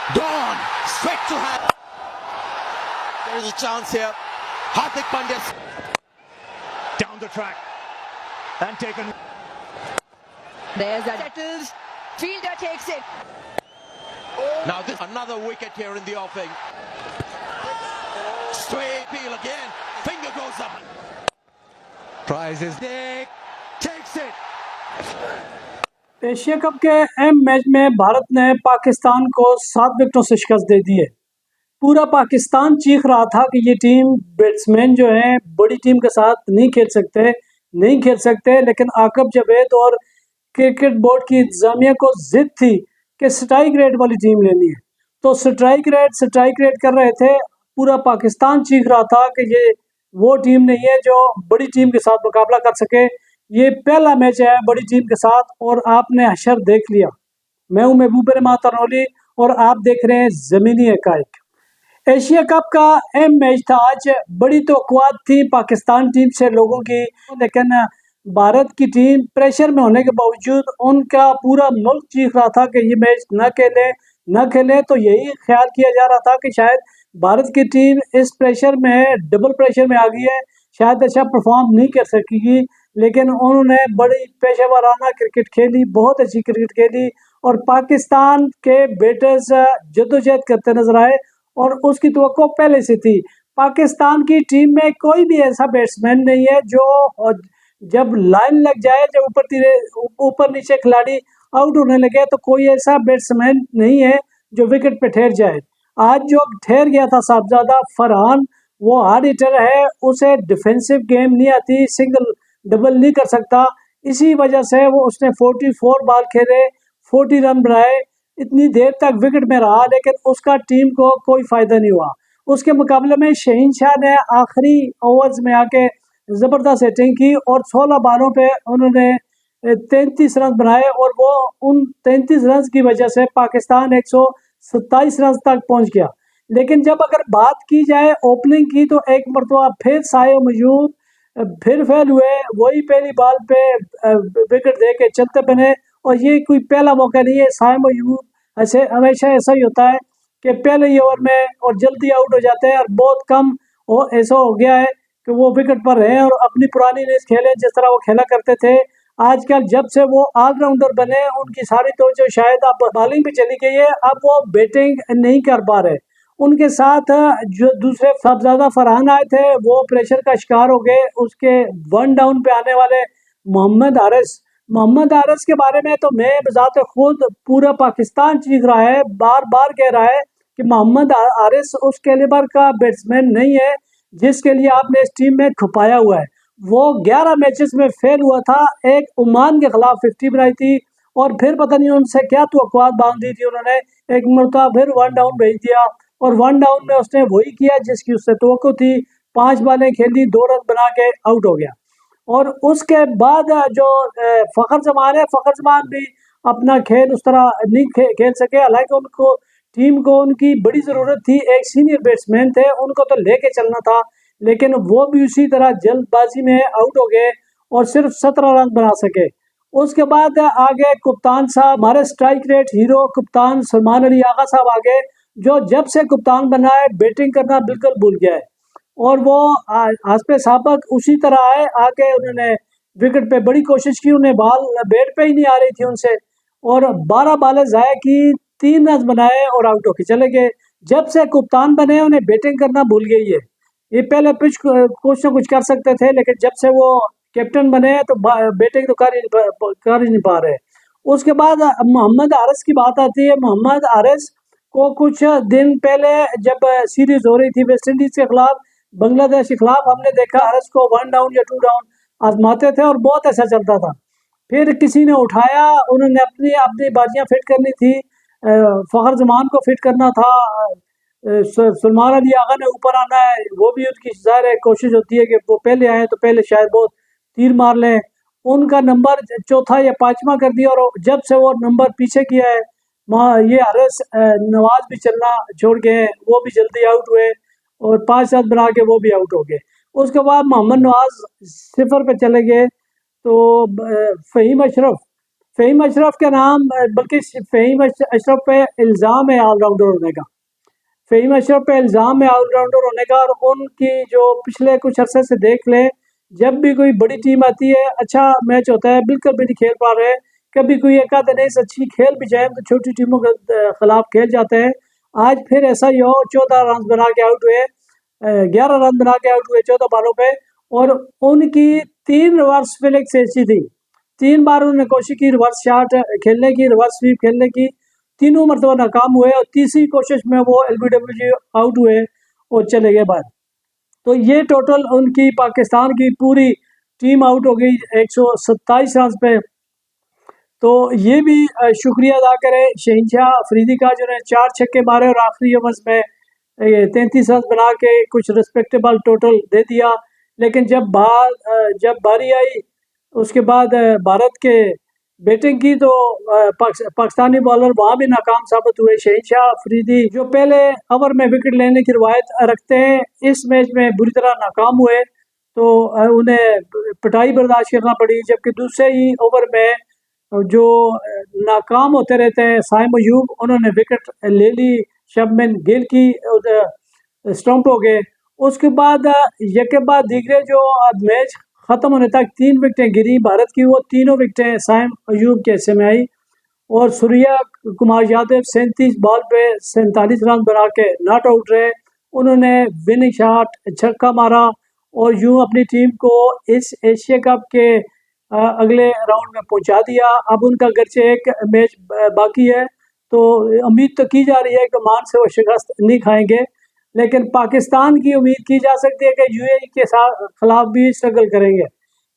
Gone straight to hand. There is a chance here. Hardik Pandya Down the track and taken. There's that settles. Fielder takes it. Now this another wicket here in the offing. Straight peel again. Finger goes up. Prize is Nick takes it. Asia cup के अहम match में भारत ने पाकिस्तान को 7 विकेटों से शिकस्त दे दी है। पूरा पाकिस्तान चीख रहा था कि ये टीम बैट्समैन जो हैं बड़ी टीम के साथ नहीं खेल सकते, लेकिन आकब जावेद और क्रिकेट बोर्ड की इंतजामिया को जिद थी कि स्ट्राइक रेट वाली टीम लेनी है, तो स्ट्राइक रेट कर रहे थे। पूरा पाकिस्तान चीख रहा था कि ये वो टीम नहीं है जो बड़ी टीम के साथ मुकाबला कर सके। ये पहला मैच है बड़ी टीम के साथ और आपने हशर देख लिया। मैं हूं महबूब रहमान तनोली और आप देख रहे हैं ज़मीनी हक़ाइक़। एशिया कप का अहम मैच था आज। बड़ी तवक्कुआत थी पाकिस्तान टीम से लोगों की, लेकिन भारत की टीम प्रेशर में होने के बावजूद उनका पूरा मुल्क चीख रहा था कि ये मैच न खेले। तो यही ख्याल किया जा रहा था कि शायद भारत की टीम इस प्रेशर में डबल प्रेशर में आ गई है, शायद अच्छा परफॉर्म नहीं कर सकेगी, लेकिन उन्होंने बड़ी पेशेवराना क्रिकेट खेली, बहुत अच्छी क्रिकेट खेली और पाकिस्तान के बैटर्स जद्दोजहद करते नजर आए और उसकी तवक्को पहले से थी। पाकिस्तान की टीम में कोई भी ऐसा बैट्समैन नहीं है जो जब लाइन लग जाए, जब ऊपर नीचे खिलाड़ी आउट होने लगे तो कोई ऐसा बैट्समैन नहीं है जो विकेट पे ठहर जाए। आज जो ठहर गया था साहबजादा फरहान, वो हार्ड हिटर है, उसे डिफेंसिव गेम नहीं आती, सिंगल डबल नहीं कर सकता। इसी वजह से वो उसने 44 बॉल खेले, 40 रन बनाए, इतनी देर तक विकेट में रहा, लेकिन उसका टीम को कोई फ़ायदा नहीं हुआ। उसके मुकाबले में शहीन शाह ने आखिरी ओवर्स में आके ज़बरदस्त हिटिंग की और 16 बॉलों पे उन्होंने 33 रन बनाए और वो उन 33 रन की वजह से पाकिस्तान 127 रन तक पहुंच गया। लेकिन जब अगर बात की जाए ओपनिंग की तो एक मरतबा फिर सायो मयूब फिर फेल हुए, वही पहली बॉल पे विकेट दे के चलते बने और ये कोई पहला मौका नहीं है। सायो मयूब ऐसे हमेशा ऐसा ही होता है कि पहले ही ओवर में और जल्दी आउट हो जाते हैं और बहुत कम ऐसा हो गया है कि वो विकेट पर रहे और अपनी पुरानी इनिंग्स खेले जिस तरह वो खेला करते थे। आजकल जब से वो ऑलराउंडर बने उनकी सारी तवज्जो शायद अब बॉलिंग पे चली गई है, अब वो बैटिंग नहीं कर पा रहे। उनके साथ जो दूसरे साहबजादा फरहान आए थे वो प्रेशर का शिकार हो गए। उसके 1 डाउन पे आने वाले मोहम्मद हारिस के बारे में तो मैं बजाते खुद पूरा पाकिस्तान चीख रहा है, बार बार कह रहा है कि मोहम्मद हारिस उस कैलिबर का बैट्समैन नहीं है जिसके लिए आपने इस टीम में छुपाया हुआ है। वो 11 मैचेस में फेल हुआ था, एक ओमान के खिलाफ 50 बनाई थी और फिर पता नहीं उनसे क्या तवक्कुआत बांध दी थी उन्होंने, एक मरतबा फिर 1 डाउन भेज दिया और 1 डाउन में उसने वही किया जिसकी उससे तवक्को थी। 5 बॉलें खेली, 2 रन बना के आउट हो गया। और उसके बाद जो फ़खर जमान भी अपना खेल उस तरह नहीं खेल सके। हालांकि उनको टीम को उनकी बड़ी ज़रूरत थी, एक सीनियर बैट्समैन थे, उनको तो लेके चलना था, लेकिन वो भी उसी तरह जल्दबाजी में आउट हो गए और सिर्फ 17 रन बना सके। उसके बाद आगे कप्तान साहब, हमारे स्ट्राइक रेट हीरो कप्तान सलमान अली आगा साहब आगे, जो जब से कप्तान बना है बैटिंग करना बिल्कुल भूल गया है और वो हासपे साबक उसी तरह आए। आके उन्होंने विकेट पे बड़ी कोशिश की, उन्हें बॉल बैट पे ही नहीं आ रही थी उनसे और 12 बॉलें ज़ाया की, 3 रन बनाए और आउट होके चले गए। जब से कप्तान बने उन्हें बैटिंग करना भूल गई है। ये पहले कुछ ना कुछ कर सकते थे, लेकिन जब से वो कैप्टन बने तो बैटिंग तो कर ही नहीं पा रहे। उसके बाद मोहम्मद हारिस की बात आती है। मोहम्मद हारिस को कुछ दिन पहले जब सीरीज हो रही थी वेस्ट इंडीज के खिलाफ, बांग्लादेश के खिलाफ, हमने देखा हारिस को 1 डाउन या 2 डाउन आजमाते थे और बहुत ऐसा चलता था। फिर किसी ने उठाया, उन्होंने अपनी बाजियां फिट करनी थी, फ़खर जमान को फिट करना था, सलमान अली आगा ने ऊपर आना है, वो भी उनकी ज़ाहिर कोशिश होती है कि वो पहले आए तो पहले शायद बहुत तीर मार लें। उनका नंबर 4था या 5वां कर दिया और जब से वो नंबर पीछे किया है ये हारिस नवाज भी चलना छोड़ गए, वो भी जल्दी आउट हुए और 5 रन बना के वो भी आउट हो गए। उसके बाद मोहम्मद नवाज 0 पे चले गए तो फ़हीम अशरफ का नाम बल्कि फ़हीम अशरफ पे इल्ज़ाम है ऑलराउंडर होने का। फ़हीम अशरफ पे इल्ज़ाम है ऑलराउंडर होने का, और उनकी जो पिछले कुछ अरसे से देख लें, जब भी कोई बड़ी टीम आती है अच्छा मैच होता है, बिल्कुल भी नहीं खेल पा रहे। कभी कोई एक आध इनिंग्स अच्छी खेल भी जाए तो छोटी टीमों के खिलाफ खेल जाते हैं। आज फिर ऐसा ही हो, 14 रन बना के आउट हुए, 11 रन बना के आउट हुए 14 बॉलों पे, और उनकी 3 रिवर्स फिलिंग्स ऐसी थी। 3 बार उन्होंने कोशिश की रिवर्स शॉट खेलने की, रिवर्स स्वीप खेलने की, तीनों मरतबा नाकाम हुए, और तीसरी कोशिश में वो एलबीडब्ल्यू आउट हुए और चले गए बाहर। तो ये टोटल उनकी पाकिस्तान की पूरी टीम आउट हो गई 127 रन पे। तो ये भी शुक्रिया अदा करें शहनशाह अफरीदी का, जिन्होंने 4 छक्के मारे और आखिरी ओवर्स में 33 रन बना के कुछ रिस्पेक्टेबल टोटल दे दिया। लेकिन जब बारी आई उसके बाद भारत के बैटिंग की, तो पाकिस्तानी बॉलर वहाँ भी नाकाम साबित हुए। शहनशाह अफरीदी जो पहले ओवर में विकेट लेने की रवायत रखते हैं, इस मैच में बुरी तरह नाकाम हुए, तो उन्हें पिटाई बर्दाश्त करना पड़ी। जबकि दूसरे ही ओवर में जो नाकाम होते रहते हैं साइम अयूब, उन्होंने विकेट ले ली, शबमन गिल की स्टंप हो गए। उसके बाद यके बाद दीगरे जो मैच ख़त्म होने तक 3 विकेटें गिरी भारत की, वो तीनों विकेटें साइम अयूब के हिस्से में आई, और सूर्या कुमार यादव 37 बॉल पे 47 रन बना के नॉट आउट रहे। उन्होंने विनिंग शॉट छक्का मारा और यूं अपनी टीम को इस एशिया कप के अगले राउंड में पहुंचा दिया। अब उनका घरचे एक मैच बाकी है, तो उम्मीद तो की जा रही है कि ओमान से वो शिकस्त नहीं खाएंगे, लेकिन पाकिस्तान की उम्मीद की जा सकती है कि यूएई के खिलाफ भी स्ट्रगल करेंगे,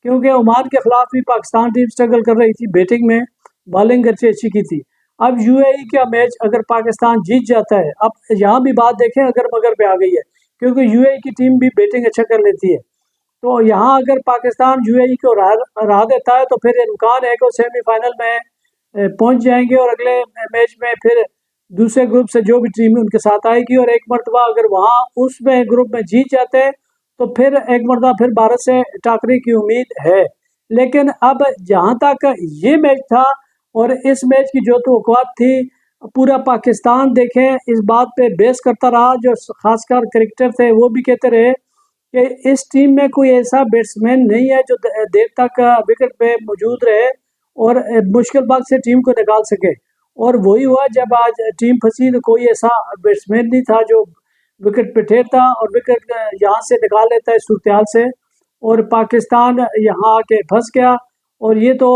क्योंकि ओमान के खिलाफ भी पाकिस्तान टीम स्ट्रगल कर रही थी बैटिंग में, बॉलिंग घरचे अच्छी की थी। अब यूएई का मैच अगर पाकिस्तान जीत जाता है, अब यहाँ भी बात देखें अगर मगर पे आ गई है, क्योंकि यूएई की टीम भी बैटिंग अच्छा कर लेती है। तो यहाँ अगर पाकिस्तान यूएई को हरा देता है तो फिर इम्कान है कि वो सेमीफाइनल में पहुंच जाएंगे, और अगले मैच में फिर दूसरे ग्रुप से जो भी टीम उनके साथ आएगी, और एक मरतबा अगर वहाँ उसमें ग्रुप में जीत जाते हैं तो फिर एक मरतबा फिर भारत से टाकरे की उम्मीद है। लेकिन अब जहाँ तक ये मैच था और इस मैच की जो तवक्कुआत थी, पूरा पाकिस्तान देखें इस बात पे बेस करता रहा। जो खासकर क्रिकेटर थे वो भी कहते रहे कि इस टीम में कोई ऐसा बैट्समैन नहीं है जो देर तक विकेट पे मौजूद रहे और मुश्किल वक्त से टीम को निकाल सके, और वही हुआ। जब आज टीम फंसी तो कोई ऐसा बैट्समैन नहीं था जो विकेट पे ठहरता और विकेट यहाँ से निकाल लेता है सूरत से, और पाकिस्तान यहाँ आके फंस गया। और ये तो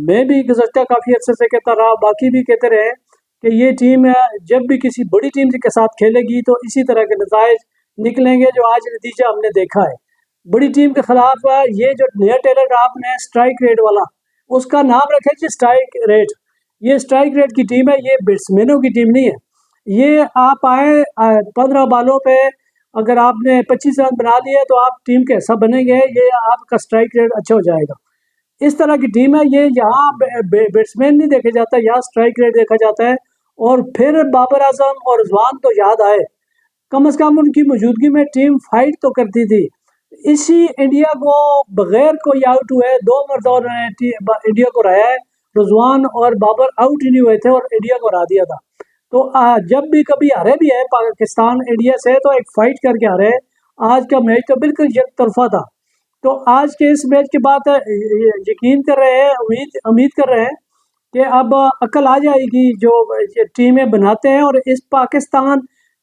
मैं भी गुज़श्ता काफ़ी अर्से से कहता रहा, बाकी भी कहते रहे कि ये टीम जब भी किसी बड़ी टीम के साथ खेलेगी तो इसी तरह के नताइज निकलेंगे जो आज नतीजा हमने देखा है। बड़ी टीम के खिलाफ ये जो नया टैलेंट आपने स्ट्राइक रेट वाला, उसका नाम रखे जी स्ट्राइक रेट। ये स्ट्राइक रेट की टीम है, ये बैट्समैनों की टीम नहीं है। ये आप आए 15 बॉलों पे अगर आपने 25 रन बना लिए तो आप टीम के हिस्सा बनेंगे, ये आपका स्ट्राइक रेट अच्छा हो जाएगा। इस तरह की टीम है ये। यहाँ बैट्समैन नहीं देखे जाता, यहाँ स्ट्राइक रेट देखा जाता है। और फिर बाबर आजम और रिजवान तो याद आए, कम से कम उनकी मौजूदगी में टीम फाइट तो करती थी। इसी इंडिया को बगैर कोई आउट हुए 2 मरतबा उन्होंने इंडिया को हराया है। रिजवान और बाबर आउट ही नहीं हुए थे और इंडिया को हरा दिया था। तो जब भी कभी हारे भी है पाकिस्तान इंडिया से तो एक फाइट करके हारे। आज का मैच तो बिल्कुल एक तरफा था। तो आज के इस मैच के बाद यकीन कर रहे हैं, उम्मीद कर रहे हैं कि अब अकल आ जाएगी जो टीमें बनाते हैं, और इस पाकिस्तान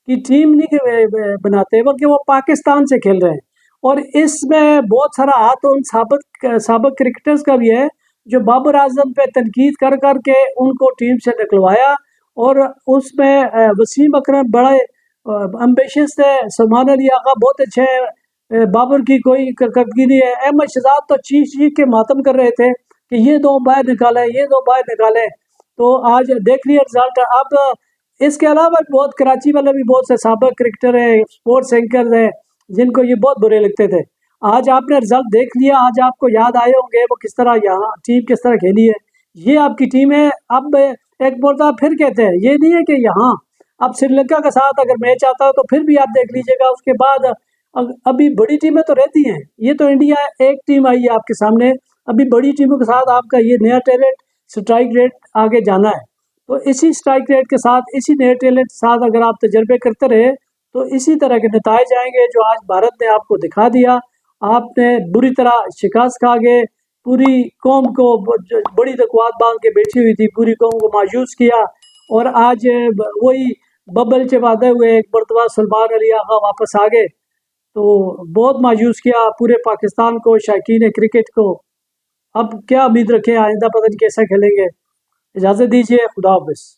की टीम नहीं बनाते बल्कि वो पाकिस्तान से खेल रहे हैं। और इसमें बहुत सारा हाथ उन साबिक क्रिकेटर्स का भी है जो बाबर आजम पे तनकीद कर कर के उनको टीम से निकलवाया, और उसमें वसीम अकरम बड़े एम्बिशियस थे, सलमान अली आगा बहुत अच्छे हैं, बाबर की कोई करकदगी नहीं है। अहमद शहजाद तो चीख के मातम कर रहे थे कि ये 2 बाहर निकालें, ये 2 बाहर निकालें। तो आज देख लिया रिजल्ट। अब इसके अलावा बहुत कराची वाले भी बहुत से साबिक क्रिकेटर हैं, स्पोर्ट्स एंकर हैं, जिनको ये बहुत बुरे लगते थे। आज आपने रिजल्ट देख लिया, आज आपको याद आए होंगे वो किस तरह यहाँ टीम किस तरह खेली है। ये आपकी टीम है। अब एक बोलता फिर कहते हैं ये नहीं है कि यहाँ अब श्रीलंका के साथ अगर मैच आता है तो फिर भी आप देख लीजिएगा। उसके बाद अभी बड़ी टीमें तो रहती हैं, ये तो इंडिया एक टीम आई है आपके सामने। अभी बड़ी टीमों के साथ आपका ये नया टैलेंट स्ट्राइक रेट आगे जाना है। तो इसी स्ट्राइक रेट के साथ, इसी नए टैलेंट के साथ अगर आप तजर्बे करते रहे तो इसी तरह के नताइज आएंगे जो आज भारत ने आपको दिखा दिया। आपने बुरी तरह शिकस्त खा गए, पूरी कौम को बड़ी तकवात बांध के बैठी हुई थी, पूरी कौम को मायूस किया और आज वही बबल चबाते हुए एक मरतबा सलमान अली आगा वापस आ गए। तो बहुत मायूस किया पूरे पाकिस्तान को, शायकीन क्रिकेट को। अब क्या उम्मीद रखें, आइंदा पता नहीं कैसा खेलेंगे। इजाज़त दीजिए, खुदा हाफ़िज़।